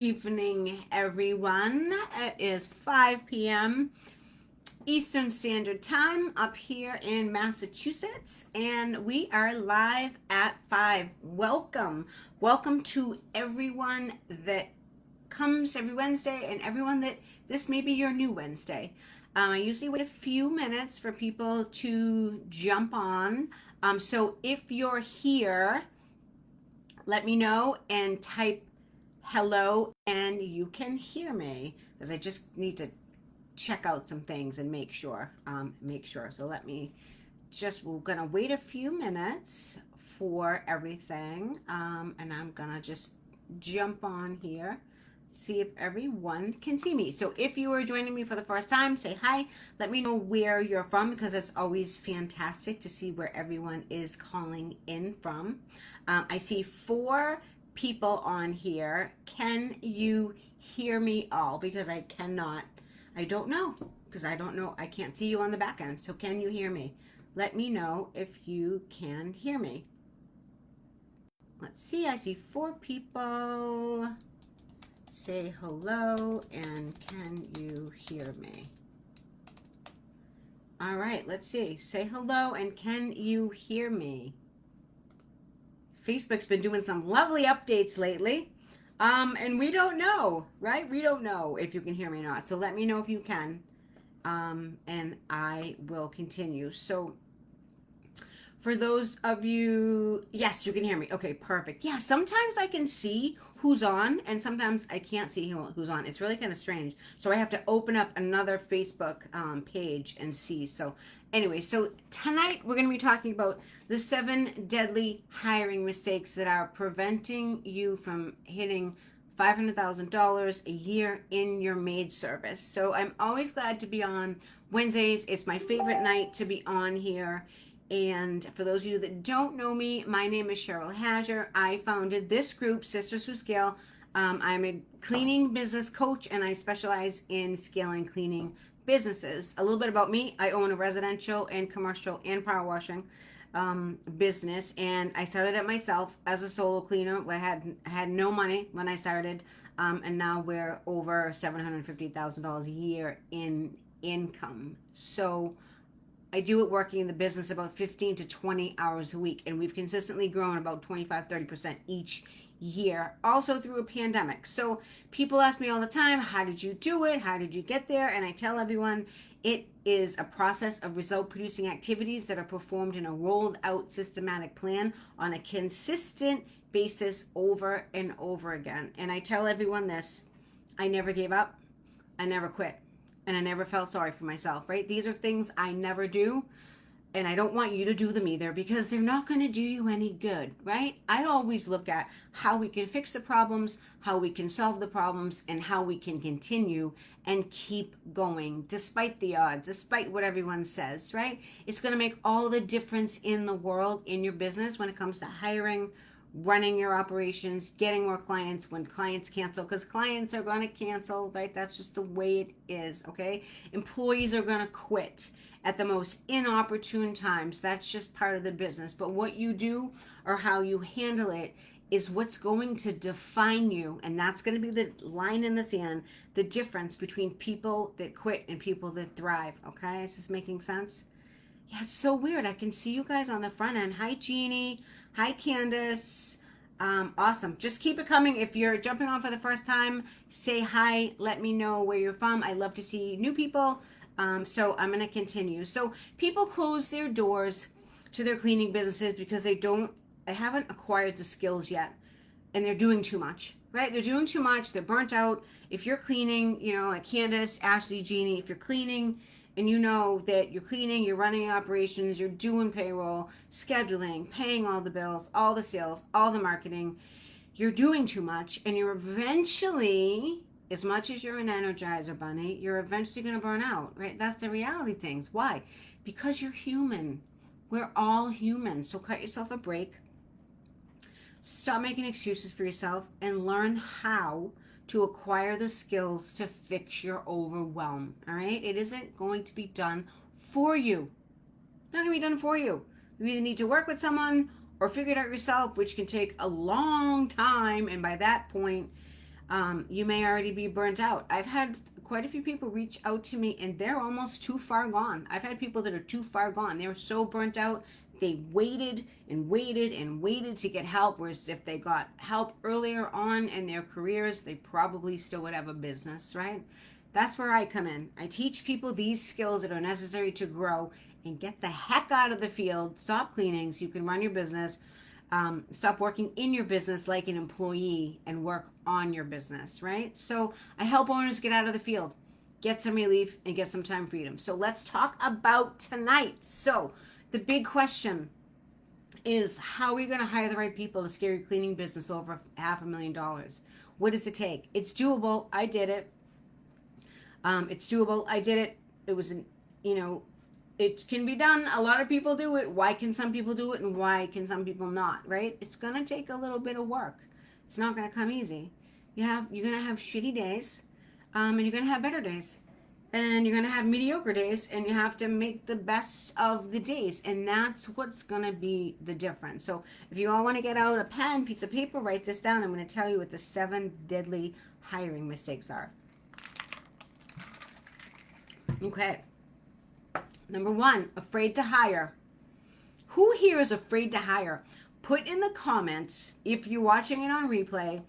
Evening, everyone. It is 5 p.m. Eastern Standard Time up here in Massachusetts, and we are live at 5. Welcome. Welcome to everyone that comes every Wednesday and everyone that this may be your new Wednesday. I usually wait a few minutes for people to jump on. So if you're here, let me know and type hello and you can hear me because I just need to check out some things and make sure. So let me we're gonna wait a few minutes for everything, and I'm gonna just jump on here, see if everyone can see me. So if you are joining me for the first time, say hi. Let me know where you're from because it's always fantastic to see where everyone is calling in from. I see 4 people on here. Can you hear me all? Because I cannot. I don't know because I don't know. I can't see you on the back end. So can you hear me? Let me know if you can hear me. Let's see. I see 4 people. Say hello and can you hear me? All right, let's see. Say hello and can you hear me? Facebook's been doing some lovely updates lately. And we don't know, right? We don't know if you can hear me or not. So let me know if you can. And I will continue. So for those of you, yes, you can hear me. Okay, perfect. Yeah, sometimes I can see who's on and sometimes I can't see who's on. It's really kind of strange. So I have to open up another Facebook page and see. So anyway, so tonight we're going to be talking about the 7 deadly hiring mistakes that are preventing you from hitting $500,000 a year in your maid service. So I'm always glad to be on Wednesdays. It's my favorite night to be on here. And for those of you that don't know me, my name is Cheryl Hager. I founded this group, Sisters Who Scale. I'm a cleaning business coach and I specialize in scaling cleaning businesses. A little bit about me: I own a residential and commercial and power washing business, and I started it myself as a solo cleaner. I had no money when I started, and now we're over $750,000 a year in income. So I do it working in the business about 15 to 20 hours a week, and we've consistently grown about 25-30% each year, also through a pandemic. So people ask me all the time, how did you do it? How did you get there? And I tell everyone it is a process of result producing activities that are performed in a rolled out systematic plan on a consistent basis over and over again. And I tell everyone this: I never gave up, I never quit, and I never felt sorry for myself, right? These are things I never do, and I don't want you to do them either because they're not going to do you any good, right? I always look at how we can fix the problems, how we can solve the problems, and how we can continue and keep going despite the odds, despite what everyone says, right? It's going to make all the difference in the world in your business when it comes to hiring, running your operations, getting more clients when clients cancel, because clients are going to cancel, right? That's just the way it is, okay? Employees are going to quit at the most inopportune times. That's just part of the business. But what you do or how you handle it is what's going to define you. And that's going to be the line in the sand, the difference between people that quit and people that thrive, okay? Is this making sense? Yeah, it's so weird. I can see you guys on the front end. Hi, Jeannie. Hi, Candace. Awesome. Just keep it coming. If you're jumping on for the first time, say hi. Let me know where you're from. I love to see new people. So I'm going to continue. So people close their doors to their cleaning businesses because they haven't acquired the skills yet, and they're doing too much, right? They're doing too much. They're burnt out. If you're cleaning, like Candace, Ashley, Jeannie, if you're cleaning and you know that you're cleaning, you're running operations, you're doing payroll, scheduling, paying all the bills, all the sales, all the marketing, you're doing too much, and you're eventually, as much as you're an energizer bunny, you're eventually going to burn out, right? That's the reality things. Why? Because you're human. We're all human. So cut yourself a break. Stop making excuses for yourself and learn how to acquire the skills to fix your overwhelm. All right? It isn't going to be done for you. Not going to be done for you. You either need to work with someone or figure it out yourself, which can take a long time. And by that point, You may already be burnt out. I've had quite a few people reach out to me and they're almost too far gone. I've had people that are too far gone. They were so burnt out. They waited and waited and waited to get help. Whereas if they got help earlier on in their careers, they probably still would have a business, right? That's where I come in. I teach people these skills that are necessary to grow and get the heck out of the field. Stop cleaning so you can run your business. Stop working in your business like an employee and work on your business, right? So I help owners get out of the field, get some relief, and get some time freedom. So let's talk about tonight. So the big question is, how are you going to hire the right people to scale your cleaning business over $500,000? What does it take? It's doable. I did it. It's doable. I did it. It was, it can be done. A lot of people do it. Why can some people do it and why can some people not, right? It's going to take a little bit of work. It's not going to come easy. You're going to have shitty days, and you're going to have better days. And you're going to have mediocre days, and you have to make the best of the days. And that's what's going to be the difference. So if you all want to get out a pen, piece of paper, write this down. I'm going to tell you what the 7 deadly hiring mistakes are. Okay. Number 1, afraid to hire. Who here is afraid to hire? Put in the comments, if you're watching it on replay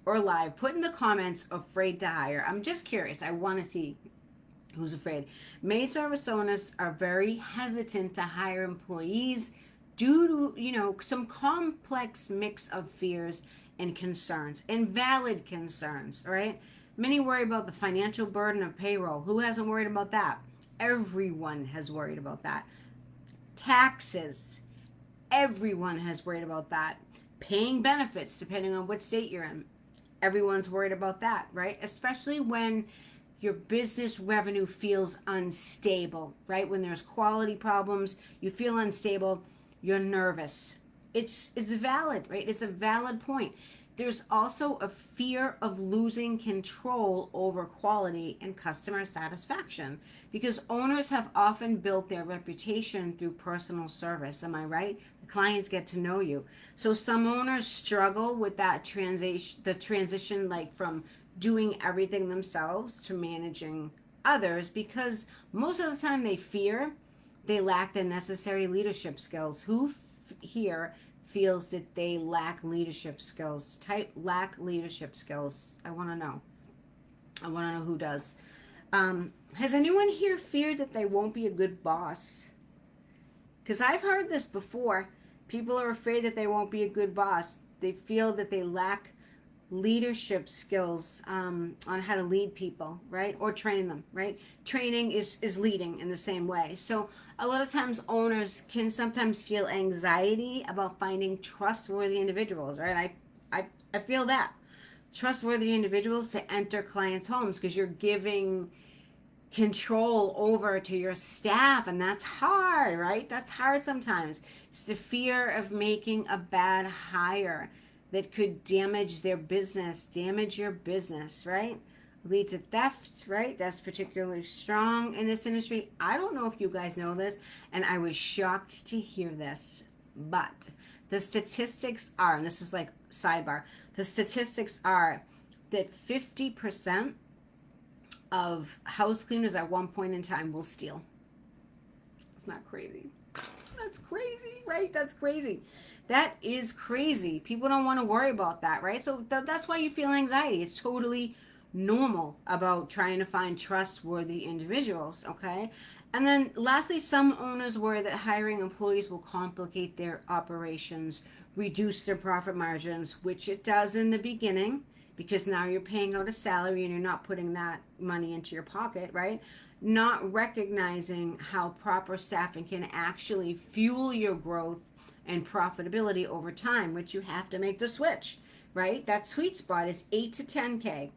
or live, put in the comments, afraid to hire. I'm just curious. I want to see who's afraid. Maid service owners are very hesitant to hire employees due to, some complex mix of fears and concerns, and valid concerns, right? Many worry about the financial burden of payroll. Who hasn't worried about that? Everyone has worried about that. Taxes. Everyone has worried about that. Paying benefits, depending on what state you're in. Everyone's worried about that, right? Especially when your business revenue feels unstable, right? When there's quality problems, you feel unstable, you're nervous. It's valid, right? It's a valid point. There's also a fear of losing control over quality and customer satisfaction because owners have often built their reputation through personal service. Am I right? The clients get to know you. So some owners struggle with that transition like from doing everything themselves to managing others because most of the time they fear they lack the necessary leadership skills. Who here feels that they lack leadership skills? Type lack leadership skills. I want to know. I want to know who does. Has anyone here feared that they won't be a good boss? Because I've heard this before. People are afraid that they won't be a good boss. They feel that they lack leadership skills on how to lead people, right? Or train them, right? Training is leading in the same way. So a lot of times owners can sometimes feel anxiety about finding trustworthy individuals, right? I feel that. Trustworthy individuals to enter clients' homes because you're giving control over to your staff, and that's hard, right? That's hard sometimes. It's the fear of making a bad hire that could damage their business, damage your business, right? Lead to theft, right? That's particularly strong in this industry. I don't know if you guys know this, and I was shocked to hear this, but the statistics are, and this is like sidebar, the statistics are that 50% of house cleaners at one point in time will steal. It's not crazy. That's crazy, right? That's crazy. That is crazy. People don't want to worry about that, right? So that's why you feel anxiety. It's totally normal about trying to find trustworthy individuals, okay? And then lastly, some owners worry that hiring employees will complicate their operations, reduce their profit margins, which it does in the beginning because now you're paying out a salary and you're not putting that money into your pocket, right? Not recognizing how proper staffing can actually fuel your growth and profitability over time, which you have to make the switch, right? That sweet spot is 8 to 10K.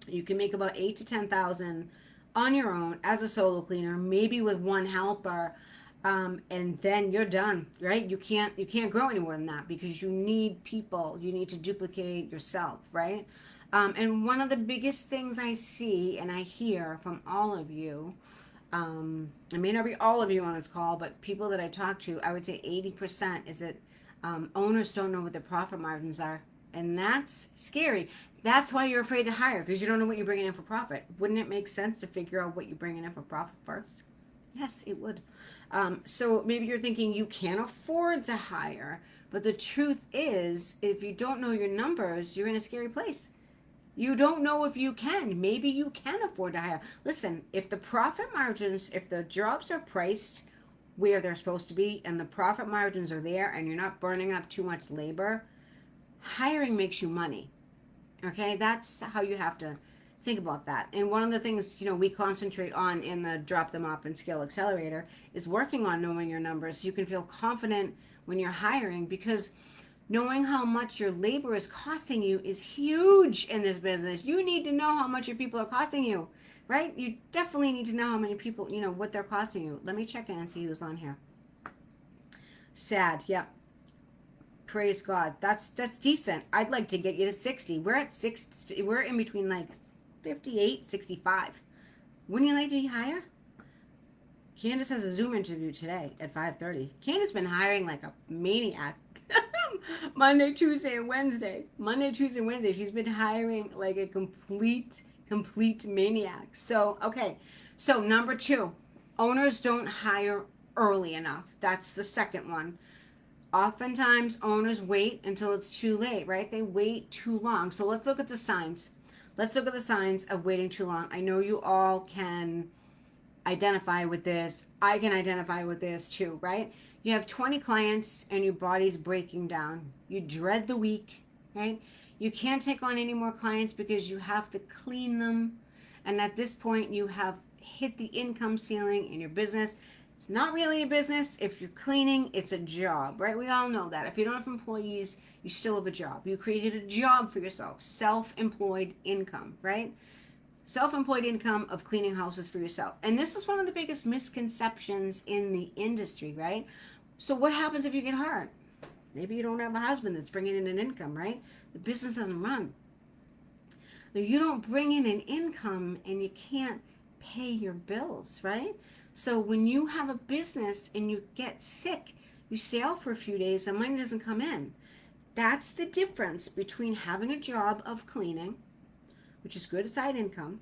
You can make about 8 to 10,000 on your own as a solo cleaner, maybe with one helper, and then you're done, right? You can't grow any more than that because you need people. You need to duplicate yourself, right? And one of the biggest things I see and I hear from all of you, it may not be all of you on this call, but people that I talk to, I would say 80% is that owners don't know what their profit margins are. And that's scary. That's why you're afraid to hire, because you don't know what you're bringing in for profit. Wouldn't it make sense to figure out what you're bringing in for profit first? Yes, it would. So maybe you're thinking you can't afford to hire, but the truth is, if you don't know your numbers, you're in a scary place. You don't know if you can. Maybe you can afford to hire. Listen, if the profit margins, if the jobs are priced where they're supposed to be and the profit margins are there and you're not burning up too much labor, hiring makes you money. Okay, that's how you have to think about that. And one of the things, we concentrate on in the Drop Them Up and Scale Accelerator is working on knowing your numbers so you can feel confident when you're hiring, because knowing how much your labor is costing you is huge in this business. You need to know how much your people are costing you, right? You definitely need to know how many people, what they're costing you. Let me check in and see who's on here. Sad, yeah. Praise God. That's decent. I'd like to get you to 60. We're at 6. We're in between like 58, 65. Wouldn't you like to be higher? Candace has a Zoom interview today at 5:30. Candace been hiring like a maniac. Monday, Tuesday, and Wednesday. Monday, Tuesday, and Wednesday. She's been hiring like a complete maniac. So, okay. So, number 2, owners don't hire early enough. That's the second one. Oftentimes, owners wait until it's too late, right? They wait too long. So, let's look at the signs. Let's look at the signs of waiting too long. I know you all can identify with this. I can identify with this too, right? You have 20 clients and your body's breaking down. You dread the week, right? You can't take on any more clients because you have to clean them. And at this point, you have hit the income ceiling in your business. It's not really a business. If you're cleaning, it's a job, right? We all know that. If you don't have employees, you still have a job. You created a job for yourself, self-employed income, right? Self-employed income of cleaning houses for yourself. And this is one of the biggest misconceptions in the industry, right? So what happens if you get hurt? Maybe you don't have a husband that's bringing in an income, right? The business doesn't run. You don't bring in an income and you can't pay your bills, right? So when you have a business and you get sick, you stay out for a few days and money doesn't come in. That's the difference between having a job of cleaning, which is good side income,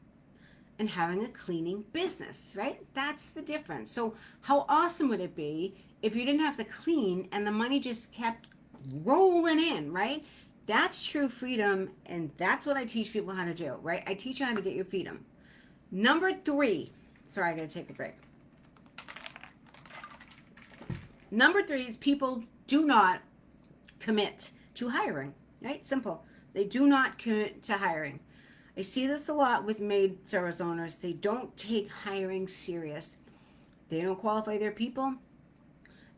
and having a cleaning business, right? That's the difference. So how awesome would it be if you didn't have to clean and the money just kept rolling in, right? That's true freedom, and that's what I teach people how to do, right? I teach you how to get your freedom. Number 3, sorry, I gotta take a break. Number 3 is people do not commit to hiring, right? Simple. They do not commit to hiring. I see this a lot with maid service owners. They don't take hiring serious. They don't qualify their people.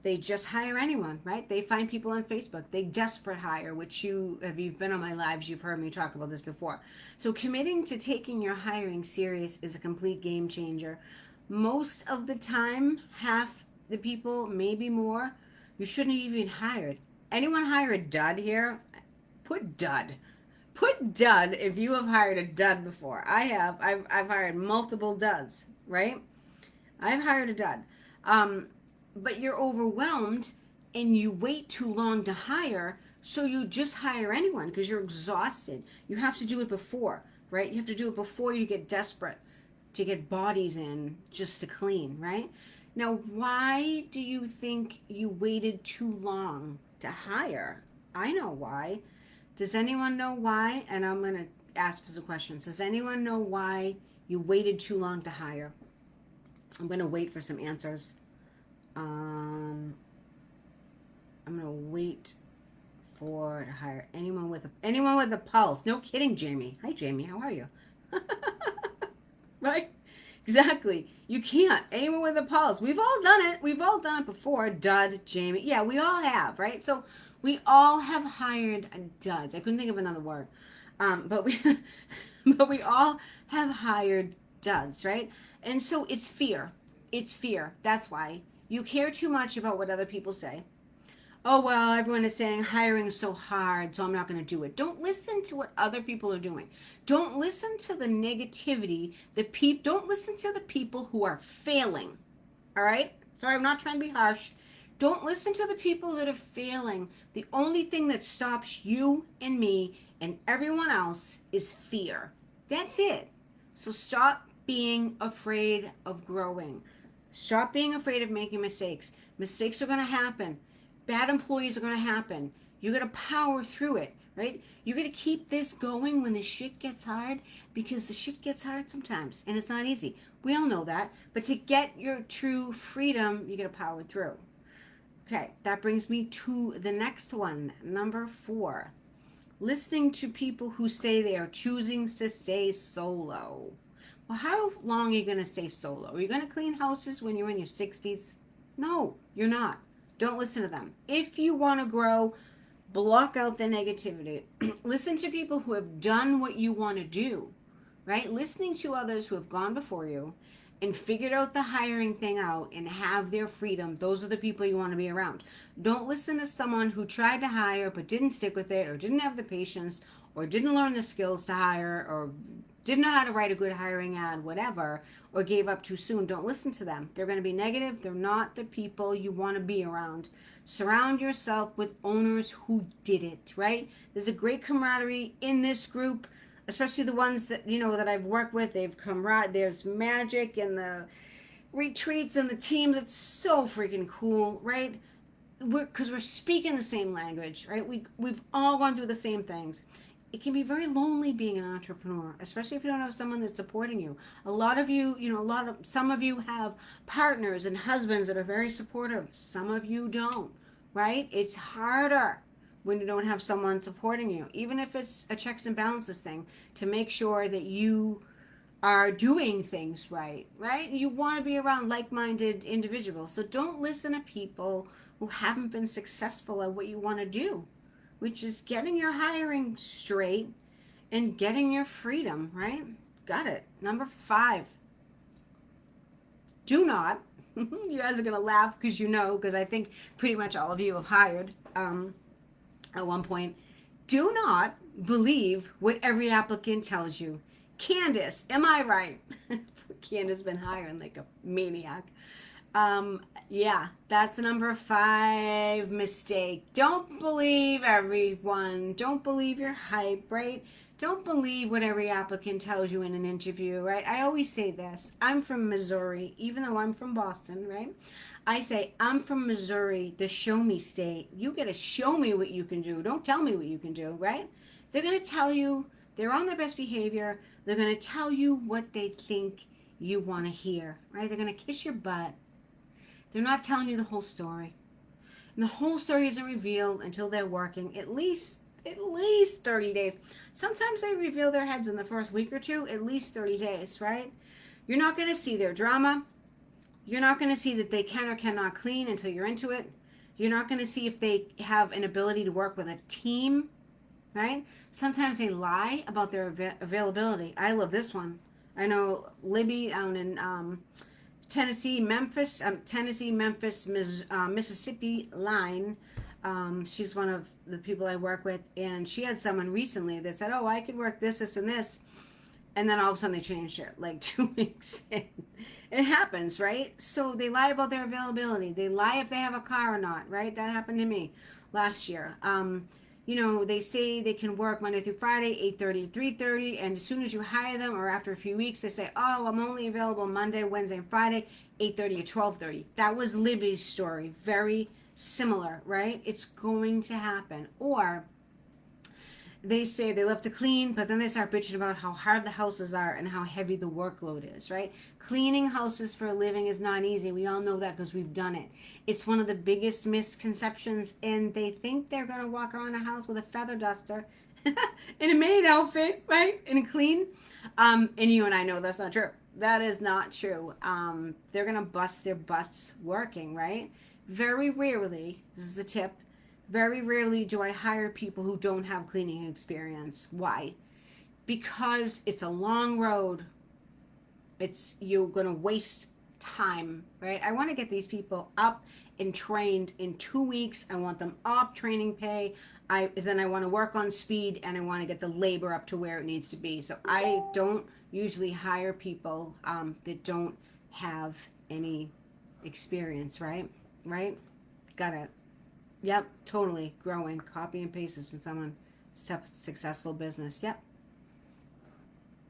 They just hire anyone, right? They find people on Facebook. They desperate hire, which if you've been on my lives, you've heard me talk about this before. So committing to taking your hiring serious is a complete game changer. Most of the time, half the people, maybe more, you shouldn't have even hired. Anyone hire a dud here? Put dud. Put dud if you have hired a dud before. I have. I've hired multiple duds, right? I've hired a dud. But you're overwhelmed and you wait too long to hire, so you just hire anyone because you're exhausted. You have to do it before, right? You have to do it before you get desperate to get bodies in just to clean, right? Now, why do you think you waited too long to hire? I know why. Does anyone know why? And I'm going to ask for some questions. Does anyone know why you waited too long to hire? I'm going to wait for some answers. I'm going to wait for to hire anyone with a pulse. No kidding, Jamie. Hi, Jamie. How are you? Right? Exactly. You can't. Anyone with a pulse. We've all done it. We've all done it before. Dud, Jamie. Yeah, we all have, right? So we all have hired duds. I couldn't think of another word. But we all have hired duds, right? And so it's fear. It's fear. That's why. You care too much about what other people say. Oh, well, everyone is saying hiring is so hard, so I'm not going to do it. Don't listen to what other people are doing. Don't listen to the negativity. Don't listen to the people who are failing. All right? Sorry, I'm not trying to be harsh. Don't listen to the people that are failing. The only thing that stops you and me and everyone else is fear. That's it. So stop being afraid of growing. Stop being afraid of making mistakes. Mistakes are going to happen. Bad employees are going to happen. You got to power through it, right? You got to keep this going when the shit gets hard, because the shit gets hard sometimes and it's not easy. We all know that. But to get your true freedom, you got to power through. Okay, that brings me to the next one, number 4. Listening to people who say they are choosing to stay solo. Well, how long are you going to stay solo? Are you going to clean houses when you're in your 60s? No, you're not. Don't listen to them. If you want to grow, block out the negativity. Listen to people who have done what you want to do, right? Listening to others who have gone before you and figured out the hiring thing out and have their freedom. Those are the people you want to be around. Don't listen to someone who tried to hire but didn't stick with it, or didn't have the patience, or didn't learn the skills to hire, or didn't know how to write a good hiring ad, whatever, or gave up too soon. Don't listen to them. They're going to be negative. They're not the people you want to be around. Surround yourself with owners who did it, right? There's a great camaraderie in this group, especially the ones that, that I've worked with. They've there's magic in the retreats and the teams. It's so freaking cool, right? Because we're speaking the same language, right? We've all gone through the same things. It can be very lonely being an entrepreneur, especially if you don't have someone that's supporting you. A lot of you, some of you have partners and husbands that are very supportive. Some of you don't, right? It's harder when you don't have someone supporting you, even if it's a checks and balances thing, to make sure that you are doing things right? You want to be around like-minded individuals. So don't listen to people who haven't been successful at what you want to do, which is getting your hiring straight and getting your freedom, right? Got it. Number 5. Do not, you guys are going to laugh because I think pretty much all of you have hired at one point. Do not believe what every applicant tells you. Candace, am I right? Candace been hiring like a maniac. Yeah, that's the number 5 mistake. Don't believe everyone. Don't believe your hype, right? Don't believe what every applicant tells you in an interview, right? I always say this. I'm from Missouri, even though I'm from Boston, right? I say, I'm from Missouri, the show me state. You got to show me what you can do. Don't tell me what you can do, right? They're going to tell you, they're on their best behavior. They're going to tell you what they think you want to hear, right? They're going to kiss your butt. They're not telling you the whole story. And the whole story isn't revealed until they're working at least 30 days. Sometimes they reveal their heads in the first week or two, at least 30 days, right? You're not going to see their drama. You're not going to see that they can or cannot clean until you're into it. You're not going to see if they have an ability to work with a team, right? Sometimes they lie about their availability. I love this one. I know Libby down in Tennessee, Memphis, Mississippi line. She's one of the people I work with, and she had someone recently that said, "Oh, I could work this, this, and this," and then all of a sudden they changed it, like 2 weeks in. It happens, right? So they lie about their availability. They lie if they have a car or not, right? That happened to me last year. They say they can work Monday through Friday, 8:30 to 3:30, and as soon as you hire them, or after a few weeks, they say, "Oh, I'm only available Monday, Wednesday, and Friday, 8:30 to 12:30." That was Libby's story. Very similar, right? It's going to happen. Or they say they love to clean, but then they start bitching about how hard the houses are and how heavy the workload is, right? Cleaning houses for a living is not easy. We all know that because we've done it. It's one of the biggest misconceptions, and they think they're going to walk around a house with a feather duster in a maid outfit, right? And clean. And you and I know that's not true. That is not true. They're going to bust their butts working, right? Very rarely, this is a tip, very rarely do I hire people who don't have cleaning experience. Why? Because it's a long road. You're going to waste time, right? I want to get these people up and trained in 2 weeks. I want them off training pay. Then I want to work on speed, and I want to get the labor up to where it needs to be. So I don't usually hire people that don't have any experience, right? Got it. Yep, totally. Growing. Copy and paste has been someone successful business. Yep,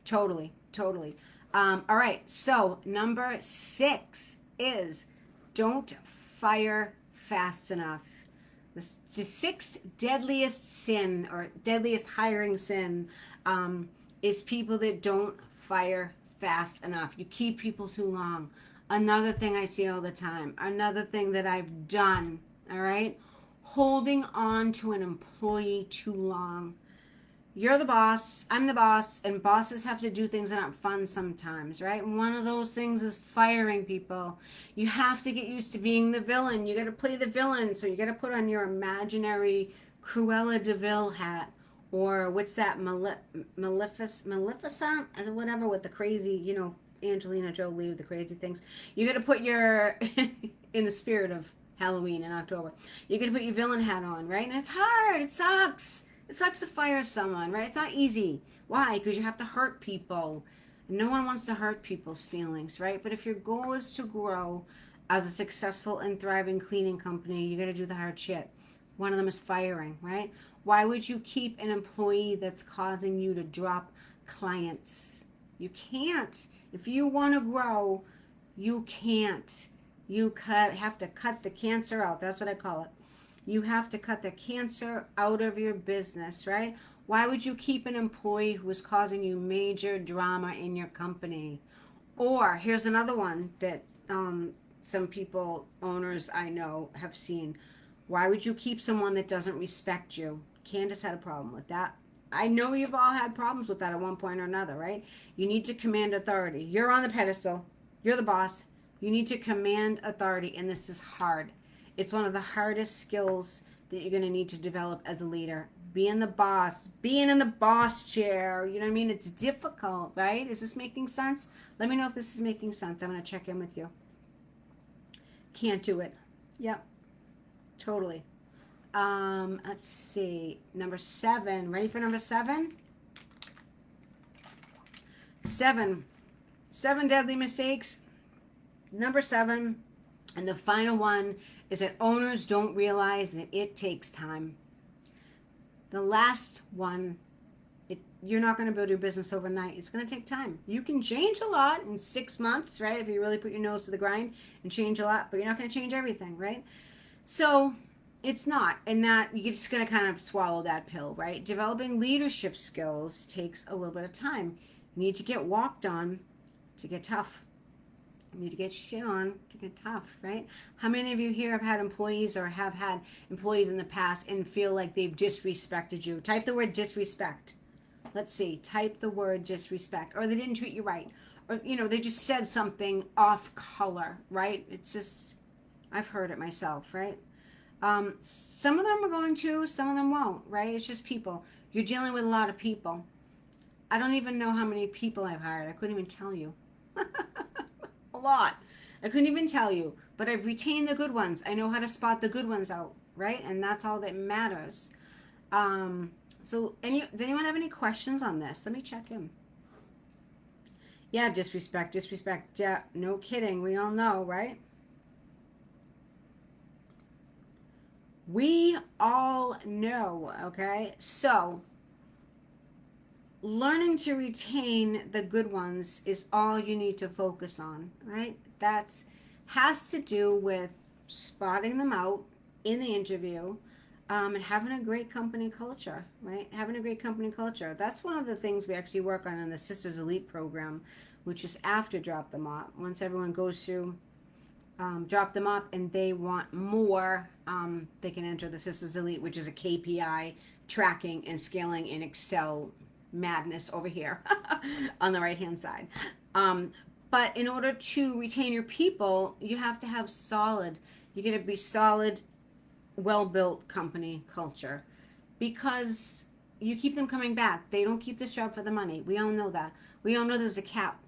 totally. Totally. All right. So, number 6 is don't fire fast enough. The sixth deadliest sin or deadliest hiring sin is people that don't fire fast enough. You keep people too long. Another thing I see all the time, another thing that I've done, all right? Holding on to an employee too long. You're the boss, I'm the boss, and bosses have to do things that aren't fun sometimes, right? And one of those things is firing people. You have to get used to being the villain. You got to play the villain, so you got to put on your imaginary Cruella de Vil hat, or what's that, Maleficent, whatever, with the crazy, Angelina Jolie with the crazy things. You got to put your, in the spirit of Halloween in October, you got to put your villain hat on, right? And it's hard. It sucks. It sucks to fire someone, right? It's not easy. Why? Because you have to hurt people. No one wants to hurt people's feelings, right? But if your goal is to grow as a successful and thriving cleaning company, you got to do the hard shit. One of them is firing, right? Why would you keep an employee that's causing you to drop clients? You can't. If you want to grow, you can't. You have to cut the cancer out. That's what I call it. You have to cut the cancer out of your business, right? Why would you keep an employee who is causing you major drama in your company? Or here's another one that some people, owners I know, have seen. Why would you keep someone that doesn't respect you? Candace had a problem with that. I know you've all had problems with that at one point or another, right? You need to command authority. You're on the pedestal. You're the boss. You need to command authority, and this is hard. It's one of the hardest skills that you're going to need to develop as a leader. Being the boss, being in the boss chair, you know what I mean? It's difficult, right? Is this making sense? Let me know if this is making sense. I'm going to check in with you. Can't do it. Yep, totally. Let's see. Number 7. Ready for number 7? 7 deadly mistakes. Number 7, and the final one, is that owners don't realize that it takes time. The last one, you're not going to build your business overnight. It's going to take time. You can change a lot in 6 months, right? If you really put your nose to the grind and change a lot, but you're not going to change everything, right? So it's not. And that you're just going to kind of swallow that pill, right? Developing leadership skills takes a little bit of time. You need to get walked on to get tough. You need to get shit on to get tough, right? How many of you here have had employees or have had employees in the past and feel like they've disrespected you? Type the word disrespect. Let's see. Type the word disrespect. Or they didn't treat you right. Or, they just said something off color, right? It's just, I've heard it myself, right? Some of them are going to, some of them won't, right? It's just people. You're dealing with a lot of people. I don't even know how many people I've hired. I couldn't even tell you. A lot. I couldn't even tell you, but I've retained the good ones. I know how to spot the good ones out, right? And that's all that matters. So does anyone have any questions on this? Let me check in. Yeah, disrespect. Yeah, no kidding. We all know, right? We all know, okay? So learning to retain the good ones is all you need to focus on, right? That's has to do with spotting them out in the interview, and having a great company culture, right? Having a great company culture. That's one of the things we actually work on in the Sisters Elite program, which is after Drop Them Off. Once everyone goes through Drop Them Off and they want more, they can enter the Sisters Elite, which is a KPI tracking and scaling in Excel madness over here on the right hand side. But in order to retain your people, you have to have you got to be solid, well-built company culture, because you keep them coming back. They don't keep this job for the money. We all know that. We all know there's a cap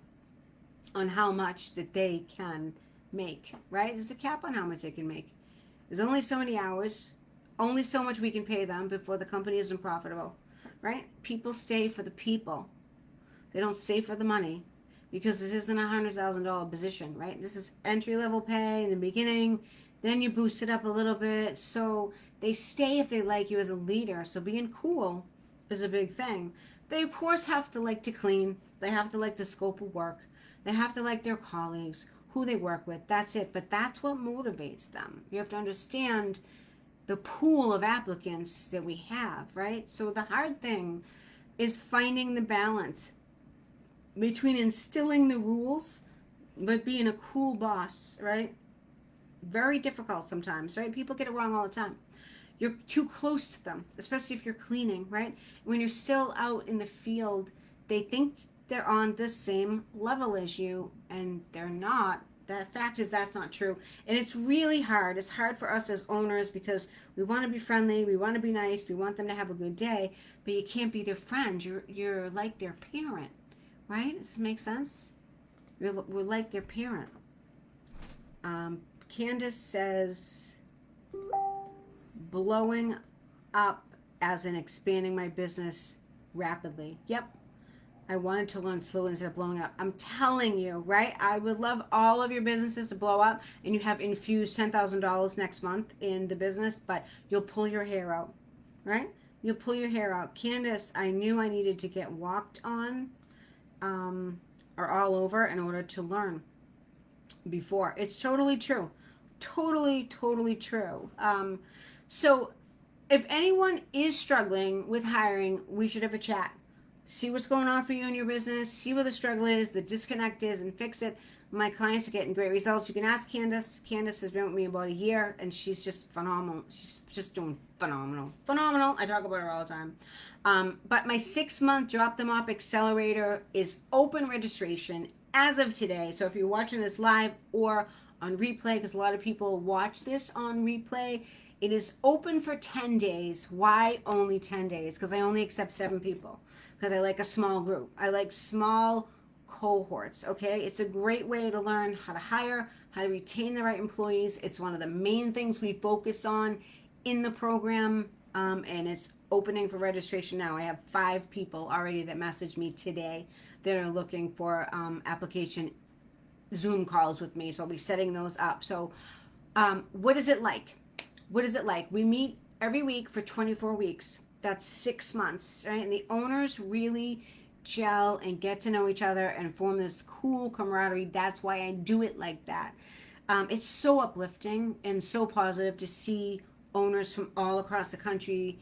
on how much that they can make, right? There's a cap on how much they can make. There's only so many hours, only so much we can pay them before the company isn't profitable. Right? People stay for the people. They don't stay for the money, because this isn't a $100,000 position, right? This is entry-level pay in the beginning. Then you boost it up a little bit. So they stay if they like you as a leader. So being cool is a big thing. They, of course, have to like to clean. They have to like the scope of work. They have to like their colleagues, who they work with. That's it. But that's what motivates them. You have to understand the pool of applicants that we have, right? So the hard thing is finding the balance between instilling the rules but being a cool boss, right? Very difficult sometimes, right? People get it wrong all the time. You're too close to them, especially if you're cleaning, right? When you're still out in the field, they think they're on the same level as you, and they're not. That fact is that's not true. And it's really hard. It's hard for us as owners because we want to be friendly, we want to be nice, we want them to have a good day, but you can't be their friend. You're like their parent, right? Does this make sense? We're like their parent. Candace says, blowing up as in expanding my business rapidly. Yep. I wanted to learn slowly instead of blowing up. I'm telling you, right? I would love all of your businesses to blow up and you have infused $10,000 next month in the business, but you'll pull your hair out, right? You'll pull your hair out. Candace, I knew I needed to get walked on or all over in order to learn before. It's totally true. Totally, totally true. So if anyone is struggling with hiring, we should have a chat. See what's going on for you in your business, see where the struggle is, the disconnect is, and fix it. My clients are getting great results. You can ask Candace. Candace has been with me about a year, and she's just phenomenal. She's just doing phenomenal. Phenomenal. I talk about her all the time. But my 6-month Drop Them Up Accelerator is open registration as of today. So if you're watching this live or on replay, because a lot of people watch this on replay, it is open for 10 days. Why only 10 days? Because I only accept 7 people. Because I like a small group. I like small cohorts, okay? It's a great way to learn how to hire, how to retain the right employees. It's one of the main things we focus on in the program, and it's opening for registration now. I have 5 people already that messaged me today that are looking for application Zoom calls with me, so I'll be setting those up. So what is it like? What is it like? We meet every week for 24 weeks. That's 6 months, right? And the owners really gel and get to know each other and form this cool camaraderie. That's why I do it like that. It's so uplifting and so positive to see owners from all across the country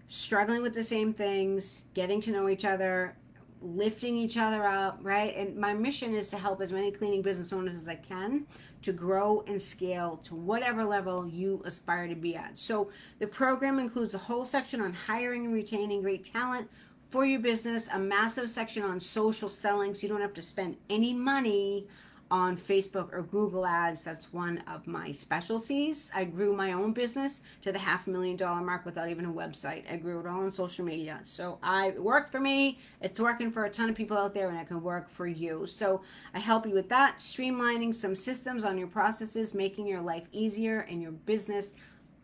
struggling with the same things, getting to know each other, lifting each other up, right? And my mission is to help as many cleaning business owners as I can to grow and scale to whatever level you aspire to be at. So the program includes a whole section on hiring and retaining great talent for your business, a massive section on social selling so you don't have to spend any money on Facebook or Google ads. That's one of my specialties. I grew my own business to the $500,000 mark without even a website. I grew it all on social media. So it worked for me. It's working for a ton of people out there, and it can work for you. So I help you with that, streamlining some systems on your processes, making your life easier and your business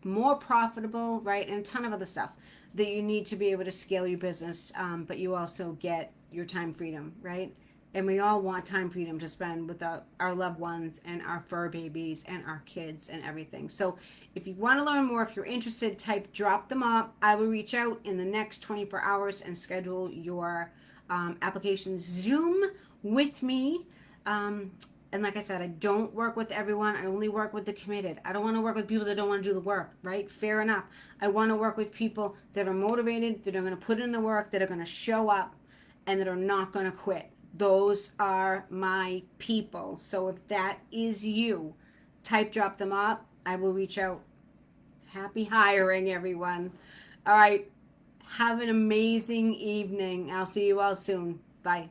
more profitable, right? And a ton of other stuff that you need to be able to scale your business, but you also get your time freedom, right? And we all want time freedom to spend with our loved ones and our fur babies and our kids and everything. So if you want to learn more, if you're interested, type Drop Them Up. I will reach out in the next 24 hours and schedule your application Zoom with me. And like I said, I don't work with everyone. I only work with the committed. I don't want to work with people that don't want to do the work, right? Fair enough. I want to work with people that are motivated, that are going to put in the work, that are going to show up, and that are not going to quit. Those are my people. So if that is you, type Drop Them Up. I will reach out. Happy hiring, everyone. All right. Have an amazing evening. I'll see you all soon. Bye.